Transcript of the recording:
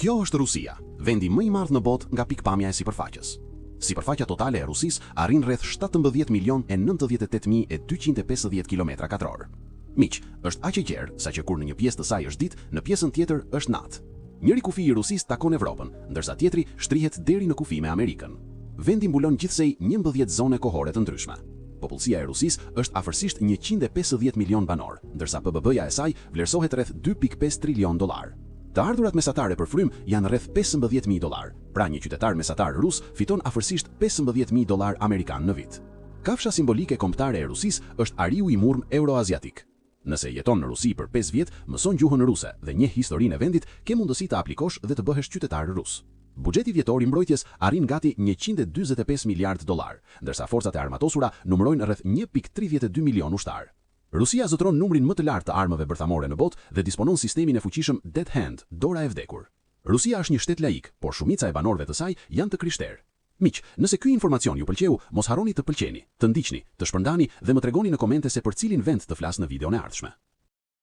Kjo është Rusia, vendi më i madh në botë nga pikpamja e sipërfaqes. Sipërfaqja totale e Rusisë arrin rreth 17.098.250 km². Miq, është aq e gjerë sa që kur në një pjesë të saj është ditë, në pjesën tjetër është natë. Njëri kufi i Rusisë takon Evropën, ndërsa tjetri shtrihet deri në kufi me Amerikën. Vendi mbulon gjithsej 11 zone kohore të ndryshme. Popullsia e Rusisë është afërsisht 150 milion banor, ndërsa PBB-ja e saj vlerësohet rreth 2.5 trilion dollar. Të ardhurat mesatare për frym janë rreth 15.000 dollar, pra një qytetar mesatar rus fiton afërsisht 15.000 dollar amerikan në vit. Kafsha simbolike kombëtare e Rusisë është ariu i murm euroaziatik. Nëse jeton në Rusi për 5 vjet, mëson gjuhën ruse dhe njeh historinë e vendit, ke mundësi të aplikosh dhe të bëhesh qytetar rus. Buxheti vjetor i mbrojtjes arrin gati 145 miliard dollar, ndërsa forcat e armatosura numërojnë rreth 1.32 milion ushtar. Rusia zotron numrin më të lartë të armëve bërthamore në botë dhe disponon sistemin e fuqishëm Dead Hand, dora e vdekur. Rusia është një shtet laik, por shumica e banorëve të saj janë të krishterë. Miq, nëse ky informacion ju pëlqeu, mos harroni të pëlqeni, të ndiqni, të shpërndani dhe më tregoni në komente se për cilin vend të flas në videon e ardhshme.